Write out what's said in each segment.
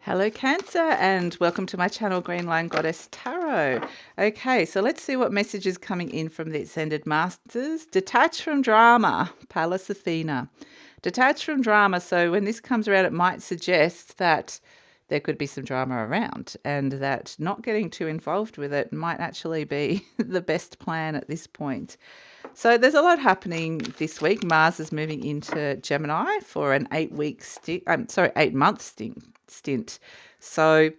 Hello Cancer and welcome to my channel GreenLion Goddess Tarot. Okay, so let's see what message is coming in from the Ascended Masters. Detach from drama, Pallas Athena. Detach from drama, so when this comes around it might suggest that there could be some drama around and that not getting too involved with it might actually be the best plan at this point. So there's a lot happening this week. Mars is moving into Gemini for an 8-month stint. So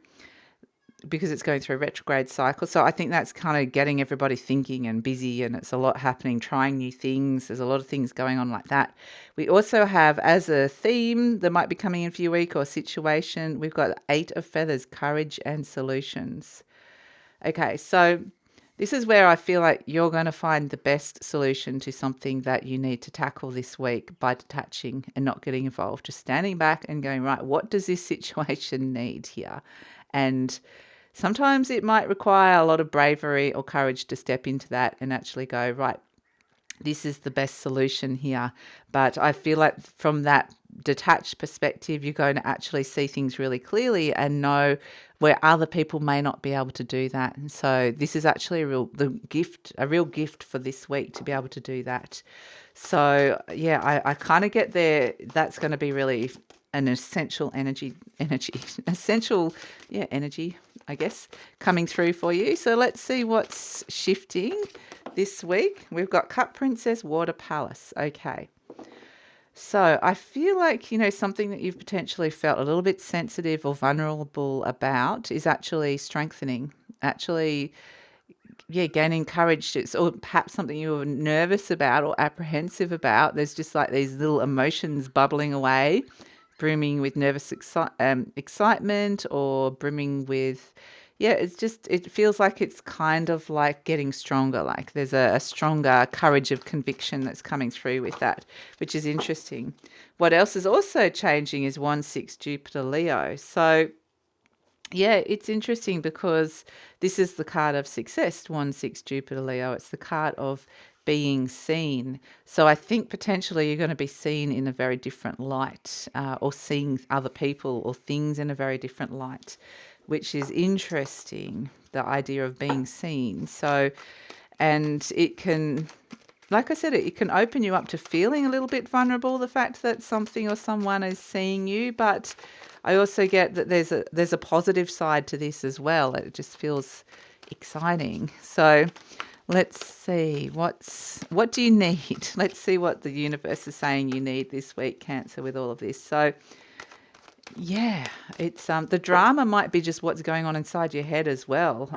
because it's going through a retrograde cycle. So I think that's kind of getting everybody thinking and busy, and it's a lot happening, trying new things. There's a lot of things going on like that. We also have, as a theme that might be coming in for your week or situation, we've got 8 of Feathers, courage and solutions. Okay, so this is where I feel like you're going to find the best solution to something that you need to tackle this week by detaching and not getting involved. Just standing back and going, right, what does this situation need here? And sometimes it might require a lot of bravery or courage to step into that and actually go, right, this is the best solution here. But I feel like from that detached perspective, you're going to actually see things really clearly and know where other people may not be able to do that. And so this is actually a real gift for this week to be able to do that. So yeah, I kind of get there. That's going to be really an essential energy, I guess, coming through for you. So let's see what's shifting this week. We've got Cup Princess, Water Palace. Okay. So I feel like, something that you've potentially felt a little bit sensitive or vulnerable about is actually strengthening, gaining courage. Or perhaps something you were nervous about or apprehensive about. There's just like these little emotions bubbling away, brimming with nervous excitement or brimming with, it feels like it's kind of like getting stronger. Like there's a stronger courage of conviction that's coming through with that, which is interesting. What else is also changing is 1/6 Jupiter Leo. So yeah, it's interesting because this is the card of success, 1/6 Jupiter Leo. It's the card of being seen. So I think potentially you're going to be seen in a very different light, or seeing other people or things in a very different light, which is interesting, the idea of being seen. So, and it can, like I said, it can open you up to feeling a little bit vulnerable, the fact that something or someone is seeing you. But I also get that there's a positive side to this as well. It just feels exciting. So let's see, what do you need? Let's see what the universe is saying you need this week, Cancer, with all of this. So yeah, it's the drama might be just what's going on inside your head as well.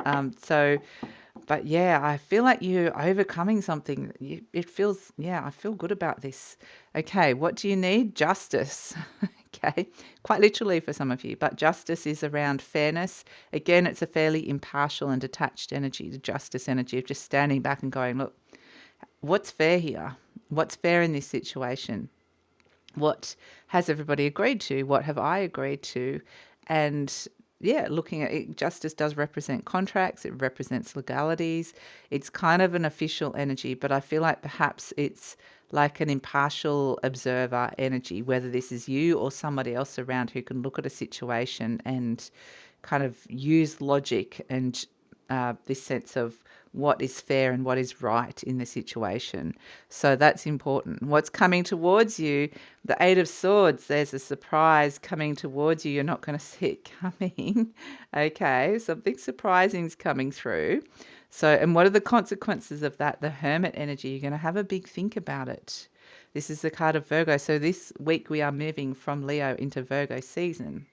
But yeah, I feel like you're overcoming something. I feel good about this. Okay, what do you need? Justice. Okay, quite literally for some of you, but justice is around fairness. Again, it's a fairly impartial and detached energy, the justice energy of just standing back and going, look, what's fair here? What's fair in this situation? What has everybody agreed to? What have I agreed to? And yeah, looking at it, justice does represent contracts. It represents legalities. It's kind of an official energy, but I feel like perhaps it's like an impartial observer energy, whether this is you or somebody else around who can look at a situation and kind of use logic and this sense of what is fair and what is right in the situation. So that's important. What's coming towards you, the 8 of Swords, there's a surprise coming towards you. You're not going to see it coming. Okay, something surprising is coming through. So, and what are the consequences of that? The Hermit energy, you're going to have a big think about it. This is the card of Virgo. So this week we are moving from Leo into Virgo season,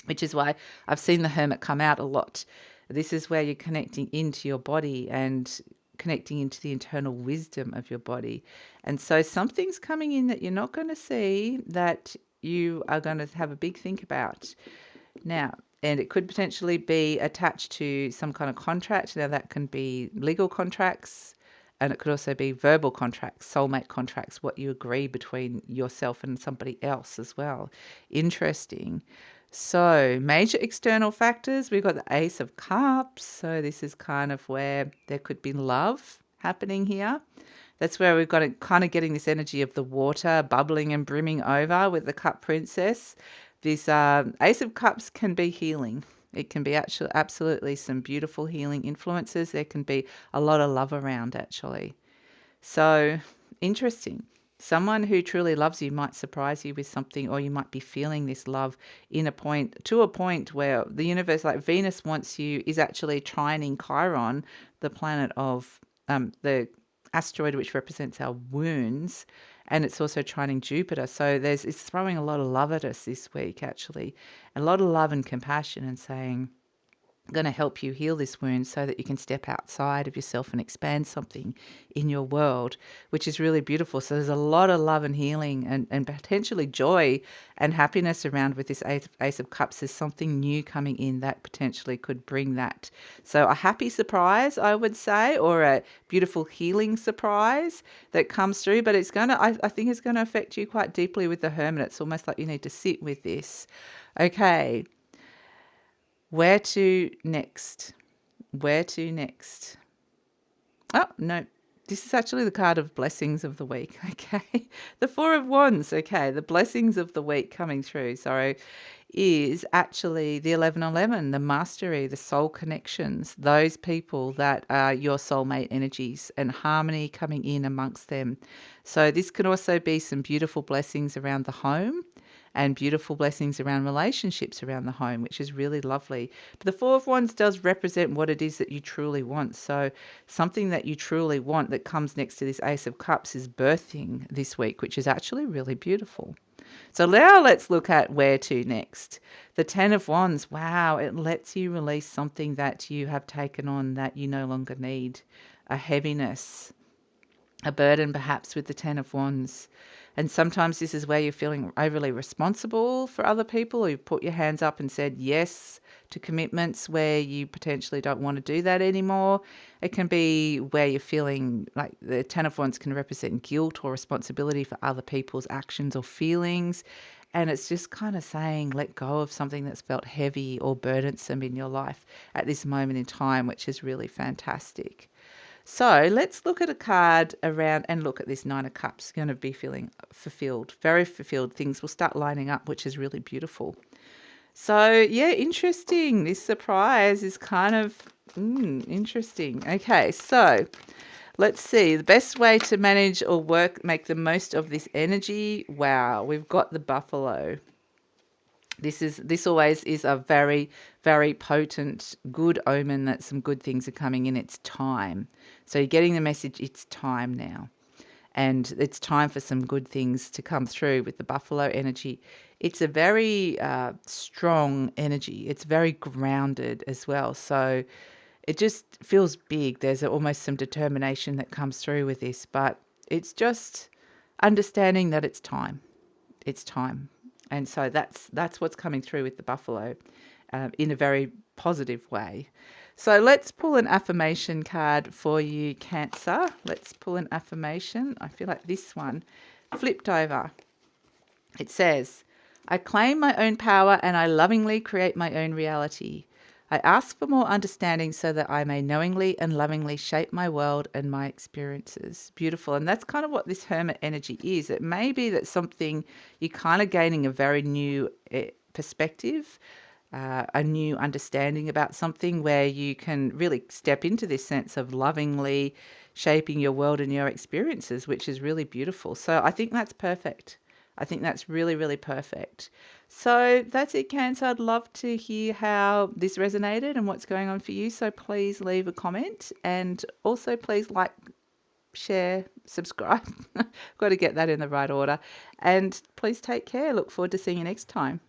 which is why I've seen the Hermit come out a lot. This is where you're connecting into your body and connecting into the internal wisdom of your body. And so something's coming in that you're not going to see, that you are going to have a big think about. Now, and it could potentially be attached to some kind of contract. Now, that can be legal contracts, and it could also be verbal contracts, soulmate contracts, what you agree between yourself and somebody else as well. Interesting. So major external factors, we've got the Ace of Cups. So this is kind of where there could be love happening here. That's where we've got it kind of getting this energy of the water bubbling and brimming over with the Cup Princess. This Ace of Cups can be healing. It can be actually absolutely some beautiful healing influences. There can be a lot of love around, actually. So interesting. Someone who truly loves you might surprise you with something, or you might be feeling this love to a point where the universe, like Venus wants you, is actually trining Chiron, the planet of the asteroid which represents our wounds, and it's also trining Jupiter. So it's throwing a lot of love at us this week, actually, a lot of love and compassion, and saying, going to help you heal this wound so that you can step outside of yourself and expand something in your world, which is really beautiful. So there's a lot of love and healing and potentially joy and happiness around with this Ace of Cups. There's something new coming in that potentially could bring that. So a happy surprise, I would say, or a beautiful healing surprise that comes through, but it's going to, I think it's going to affect you quite deeply with the Hermit. It's almost like you need to sit with this. Okay. Where to next? Where to next? Oh, no. This is actually the card of blessings of the week. Okay. The Four of Wands. Okay. The blessings of the week coming through. So is actually the 1111, the mastery, the soul connections, those people that are your soulmate energies and harmony coming in amongst them. So this can also be some beautiful blessings around the home and beautiful blessings around relationships around the home, which is really lovely. But the Four of Wands does represent what it is that you truly want. So something that you truly want that comes next to this Ace of Cups is birthing this week, which is actually really beautiful. So now let's look at where to next. The Ten of Wands, wow, it lets you release something that you have taken on that you no longer need, a heaviness, a burden perhaps with the Ten of Wands. And sometimes this is where you're feeling overly responsible for other people, or you've put your hands up and said yes to commitments where you potentially don't want to do that anymore. It can be where you're feeling like the Ten of Wands can represent guilt or responsibility for other people's actions or feelings. And it's just kind of saying, let go of something that's felt heavy or burdensome in your life at this moment in time, which is really fantastic. So let's look at a card around and look at this Nine of Cups. You're going to be feeling fulfilled, very fulfilled. Things will start lining up, which is really beautiful. So yeah, interesting. This surprise is kind of interesting. Okay, so let's see. The best way to manage or make the most of this energy. Wow, we've got the Buffalo. This always is a very, very potent, good omen that some good things are coming in. It's time. So you're getting the message, it's time now. And it's time for some good things to come through with the Buffalo energy. It's a very strong energy. It's very grounded as well. So it just feels big. There's almost some determination that comes through with this. But it's just understanding that it's time. It's time. And so that's what's coming through with the Buffalo in a very positive way. So let's pull an affirmation card for you, Cancer. Let's pull an affirmation. I feel like this one flipped over. It says, I claim my own power and I lovingly create my own reality. I ask for more understanding so that I may knowingly and lovingly shape my world and my experiences. Beautiful. And that's kind of what this Hermit energy is. It may be that something you're kind of gaining a very new perspective, a new understanding about something where you can really step into this sense of lovingly shaping your world and your experiences, which is really beautiful. So I think that's perfect. I think that's really, really perfect. So that's it, Cancer. I'd love to hear how this resonated and what's going on for you. So please leave a comment and also please like, share, subscribe. Got to get that in the right order. And please take care. Look forward to seeing you next time.